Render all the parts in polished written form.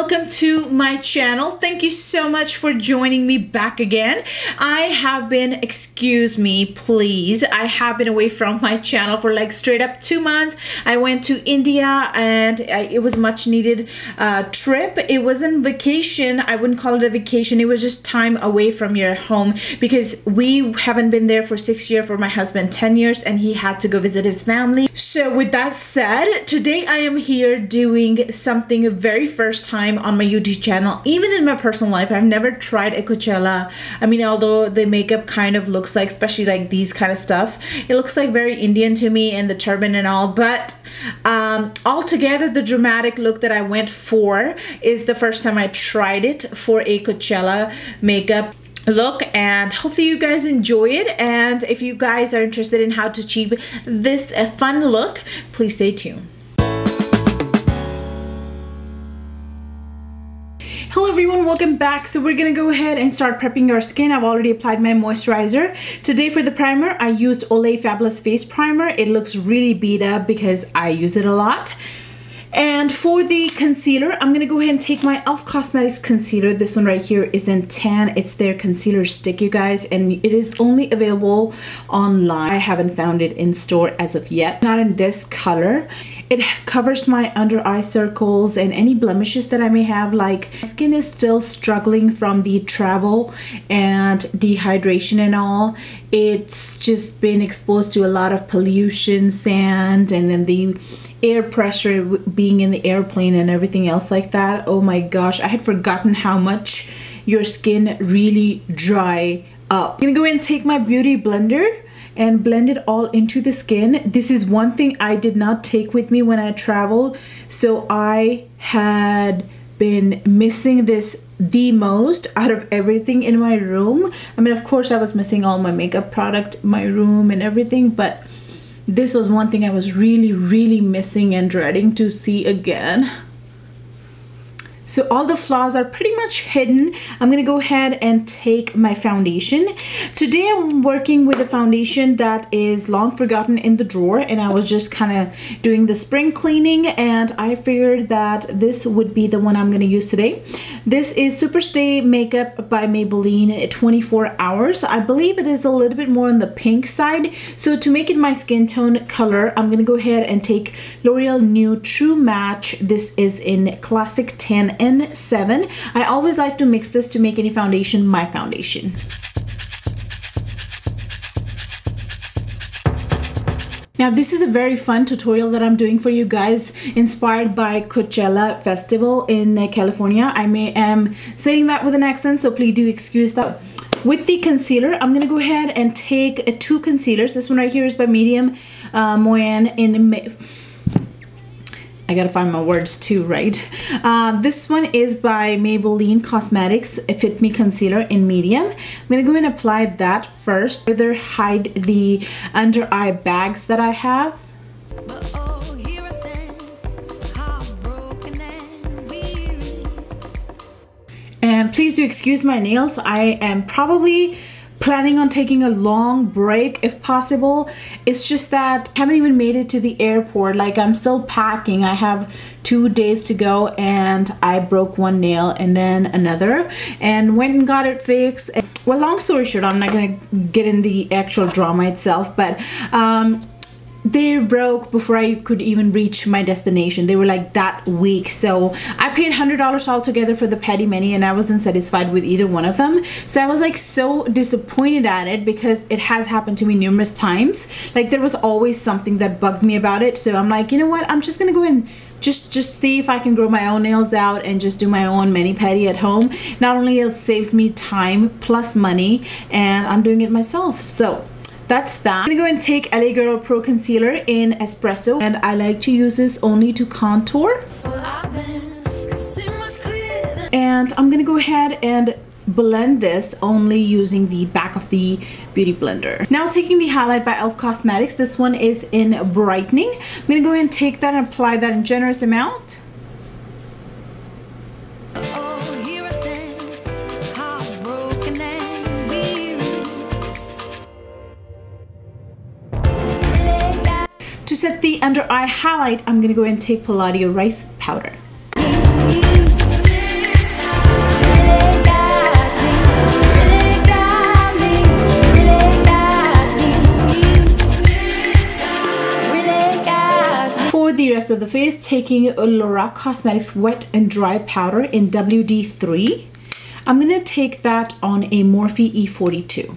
welcome to my channel. Thank you so much for joining me back again. I have been, excuse me please, I have been away from my channel for like straight up 2 months. I went to India and it was much needed trip. It wasn't vacation. I wouldn't call it a vacation. It was just time away from your home because we haven't been there for 6 years, for my husband 10 years, and he had to go visit his family. So with that said, today I am here doing something very first time on my YouTube channel. Even in my personal life, I've never tried a Coachella. I mean, although the makeup kind of looks like, especially like these kind of stuff, it looks like very Indian to me, and the turban and all, but altogether the dramatic look that I went for is the first time I tried it for a Coachella makeup look, and hopefully you guys enjoy it. And if you guys are interested in how to achieve this fun look, please stay tuned. Hello everyone, welcome back. So we're gonna go ahead and start prepping our skin. I've already applied my moisturizer. Today for the primer, I used Olay Fabulous Face Primer. It looks really beat up because I use it a lot. And for the concealer, I'm gonna go ahead and take my e.l.f. Cosmetics concealer. This one right here is in tan. It's their concealer stick, you guys, and it is only available online. I haven't found it in store as of yet. Not in this color. It covers my under eye circles and any blemishes that I may have. Like, my skin is still struggling from the travel and dehydration and all. It's just been exposed to a lot of pollution, sand, and then the air pressure being in the airplane and everything else like that. Oh my gosh, I had forgotten how much your skin really dry up. I'm gonna go ahead and take my beauty blender and blend it all into the skin. This is one thing I did not take with me when I traveled, so I had been missing this the most out of everything in my room. I mean, of course I was missing all my makeup product in my room and everything, but this was one thing I was really missing and dreading to see again. So all the flaws are pretty much hidden. I'm gonna go ahead and take my foundation. Today I'm working with a foundation that is long forgotten in the drawer, and I was just kind of doing the spring cleaning, and I figured that this would be the one I'm gonna use today. This is Superstay Makeup by Maybelline 24 Hours. I believe it is a little bit more on the pink side. So to make it my skin tone color, I'm gonna go ahead and take L'Oreal New True Match. This is in Classic Tan N7. I always like to mix this to make any foundation my foundation. Now this is a very fun tutorial that I'm doing for you guys, inspired by Coachella Festival in California. I am saying that with an accent, so please do excuse that. With the concealer, I'm gonna go ahead and take 2 concealers. This one right here is by Medium Moyen in I gotta find my words too, right? This one is by Maybelline Cosmetics Fit Me Concealer in medium. I'm gonna go ahead and apply that first, further hide the under eye bags that I have. And please do excuse my nails. I am probably planning on taking a long break if possible. It's just that I haven't even made it to the airport. Like, I'm still packing. I have 2 days to go, and I broke one nail and then another, and went and got it fixed. Well, long story short, I'm not gonna get in the actual drama itself, but they broke before I could even reach my destination. They were like that week. So I paid $100 altogether for the pedi mani, and I wasn't satisfied with either one of them. So I was like so disappointed at it because it has happened to me numerous times. Like, there was always something that bugged me about it. So I'm like, you know what? I'm just gonna go and just see if I can grow my own nails out and just do my own mani pedi at home. Not only it saves me time plus money, and I'm doing it myself. So that's that. I'm gonna go ahead and take LA Girl Pro Concealer in Espresso, and I like to use this only to contour. And I'm gonna go ahead and blend this only using the back of the beauty blender. Now taking the highlight by e.l.f. Cosmetics, this one is in Brightening. I'm gonna go ahead and take that and apply that in generous amount. To set the under eye highlight, I'm gonna go ahead and take Palladio Rice Powder. rest of the face, taking Lorac Cosmetics Wet and Dry Powder in WD3. I'm going to take that on a Morphe E42.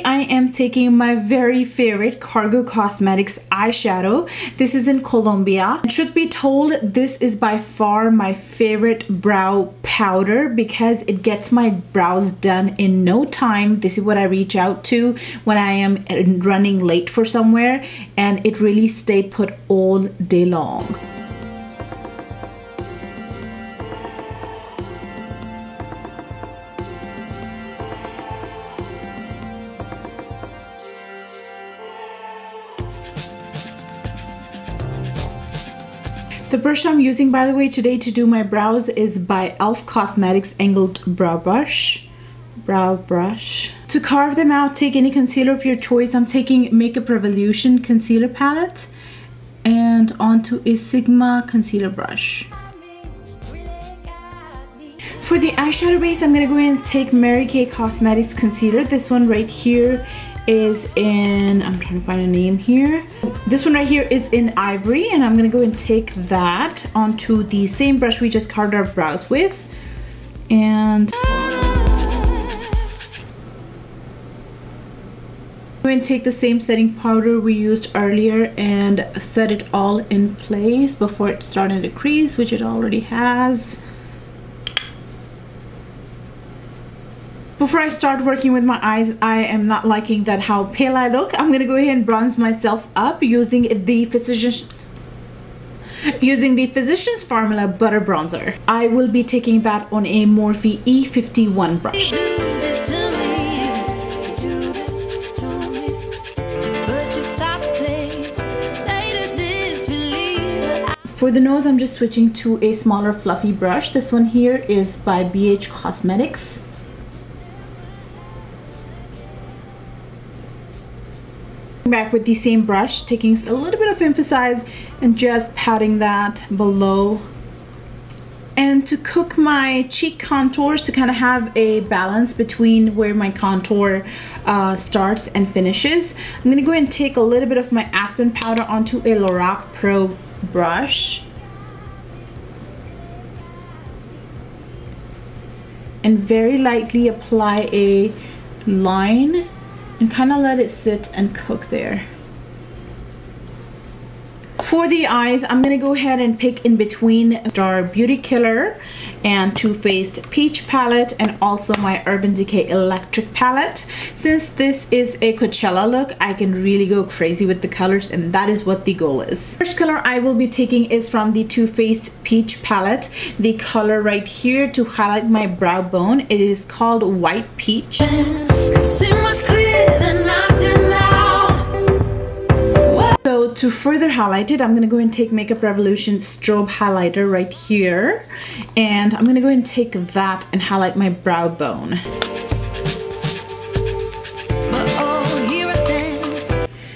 I am taking my very favorite Cargo Cosmetics eyeshadow. This is in Colombia. Truth be told, this is by far my favorite brow powder because it gets my brows done in no time. This is what I reach out to when I am running late for somewhere, and it really stays put all day long. The brush I'm using, by the way, today to do my brows is by e.l.f. Cosmetics Angled Brow Brush. To carve them out, take any concealer of your choice. I'm taking Makeup Revolution concealer palette and onto a Sigma concealer brush. For the eyeshadow base, I'm going to go ahead and take Mary Kay Cosmetics concealer. This one right here is in, I'm trying to find a name here. This one right here is in Ivory, and I'm gonna go and take that onto the same brush we just carved our brows with. And go and take the same setting powder we used earlier and set it all in place before it started to crease, which it already has. Before I start working with my eyes, I am not liking that how pale I look. I'm gonna go ahead and bronze myself up using the Physicians Formula Butter Bronzer. I will be taking that on a Morphe E51 brush. For the nose, I'm just switching to a smaller fluffy brush. This one here is by BH Cosmetics. Back with the same brush, taking a little bit of emphasize and just patting that below. And to cook my cheek contours, to kind of have a balance between where my contour starts and finishes, I'm going to go ahead and take a little bit of my Aspen powder onto a Lorac Pro brush. And very lightly apply a line and kind of let it sit and cook there. For the eyes, I'm gonna go ahead and pick in between Star Beauty Killer and Too Faced Peach palette, and also my Urban Decay Electric palette. Since this is a Coachella look, I can really go crazy with the colors, and that is what the goal is. First color I will be taking is from the Too Faced Peach palette. The color right here to highlight my brow bone, it is called White Peach. So to further highlight it, I'm going to go and take Makeup Revolution Strobe Highlighter right here. And I'm going to go and take that and highlight my brow bone.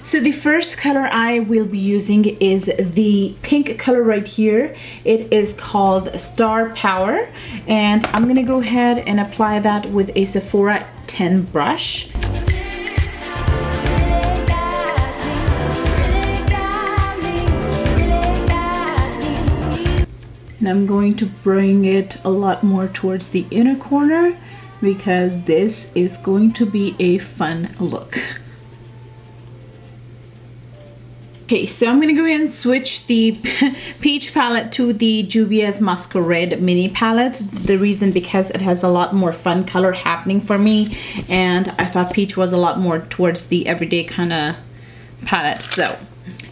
So the first color I will be using is the pink color right here. It is called Star Power. And I'm going to go ahead and apply that with a Sephora 10 brush. And I'm going to bring it a lot more towards the inner corner because this is going to be a fun look. Okay, so I'm going to go ahead and switch the peach palette to the Juvia's Masquerade mini palette. The reason because it has a lot more fun color happening for me, and I thought peach was a lot more towards the everyday kind of palette. So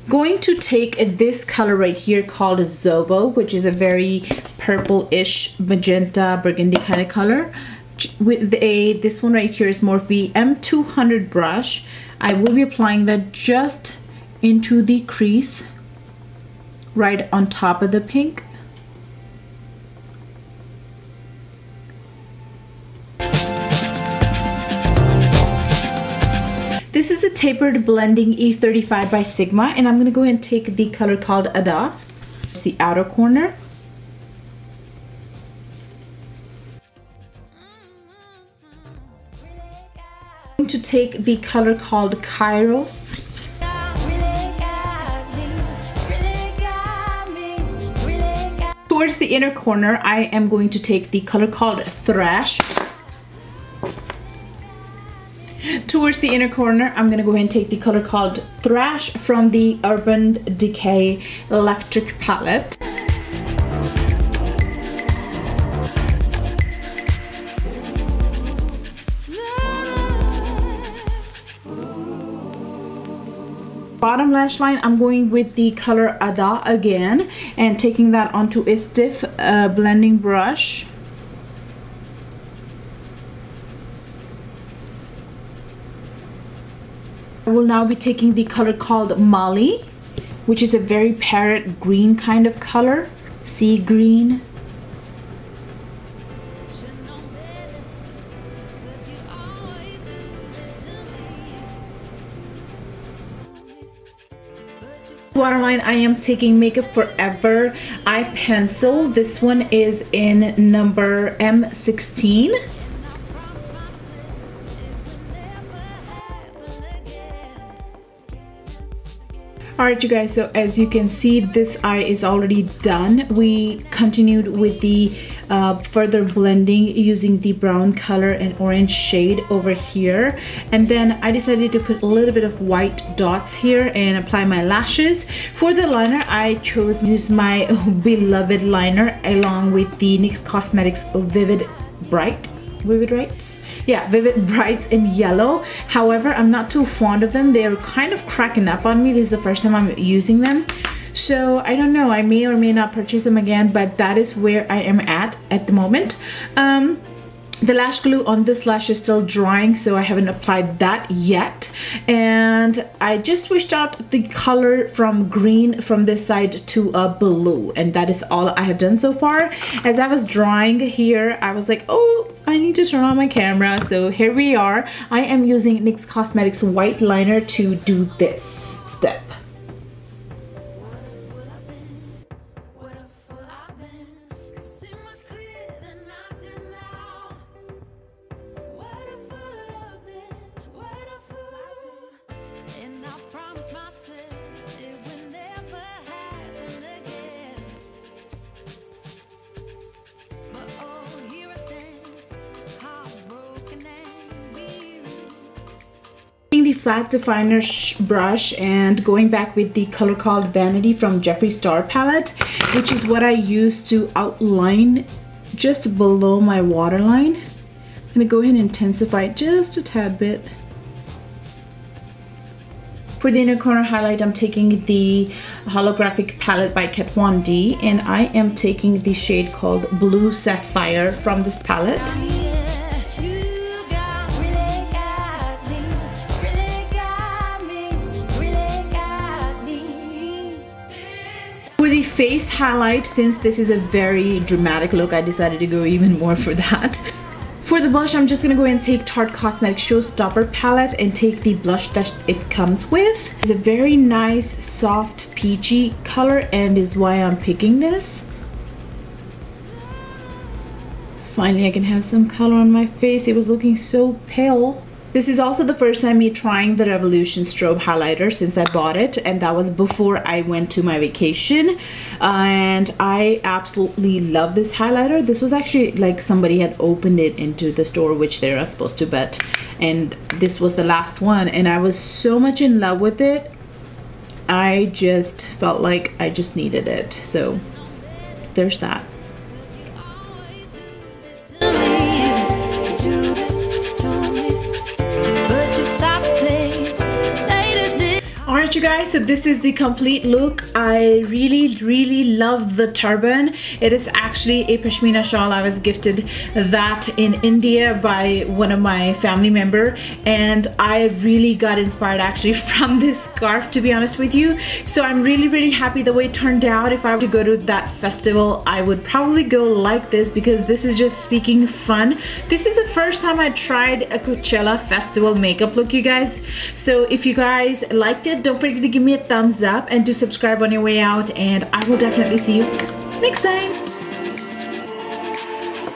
going to take this color right here called Zobo, which is a very purple-ish magenta burgundy kind of color. With this one right here is Morphe M200 brush. I will be applying that just into the crease right on top of the pink. This is a tapered blending E35 by Sigma, and I'm going to go ahead and take the color called Ada. It's the outer corner. I'm going to take the color called Cairo. Towards the inner corner, I am going to take the color called Thrash. Towards the inner corner, I'm going to go ahead and take the color called Thrash from the Urban Decay Electric palette. Bottom lash line, I'm going with the color Ada again and taking that onto a stiff blending brush. I will now be taking the color called Molly, which is a very parrot green kind of color, sea green. Waterline, I am taking Makeup Forever eye pencil. This one is in number M16. Alright you guys, so as you can see, this eye is already done. We continued with the further blending using the brown color and orange shade over here, and then I decided to put a little bit of white dots here and apply my lashes. For the liner, I chose to use my beloved liner along with the NYX Cosmetics Vivid Brights? Yeah, Vivid Brights in yellow. However, I'm not too fond of them. They're kind of cracking up on me. This is the first time I'm using them. So I don't know, I may or may not purchase them again, but that is where I am at the moment. The lash glue on this lash is still drying, so I haven't applied that yet. And I just switched out the color from green from this side to a blue, and that is all I have done so far. As I was drying here, I was like, oh, I need to turn on my camera. So here we are. I am using NYX Cosmetics white liner to do this step. The flat definer brush and going back with the color called Vanity from Jeffree Star palette, which is what I use to outline just below my waterline. I'm gonna go ahead and intensify it just a tad bit. For the inner corner highlight, I'm taking the holographic palette by Kat Von D, and I am taking the shade called Blue Sapphire from this palette. For the face highlight, since this is a very dramatic look, I decided to go even more for that. For the blush, I'm just gonna go ahead and take Tarte Cosmetics Showstopper palette and take the blush that it comes with. It's a very nice, soft, peachy color, and is why I'm picking this. Finally, I can have some color on my face. It was looking so pale. This is also the first time me trying the Revolution Strobe highlighter since I bought it, and that was before I went to my vacation, and I absolutely love this highlighter. This was actually like somebody had opened it into the store, which they're not supposed to, but and this was the last one, and I was so much in love with it. I just felt like I just needed it. So there's that. Alright you guys, so this is the complete look. I really love the turban. It is actually a pashmina shawl. I was gifted that in India by one of my family member, and I really got inspired actually from this scarf, to be honest with you. So I'm really happy the way it turned out. If I were to go to that festival, I would probably go like this because this is just speaking fun. This is the first time I tried a Coachella festival makeup look, you guys. So if you guys liked it, don't forget to give me a thumbs up and to subscribe on your way out, and I will definitely see you next time.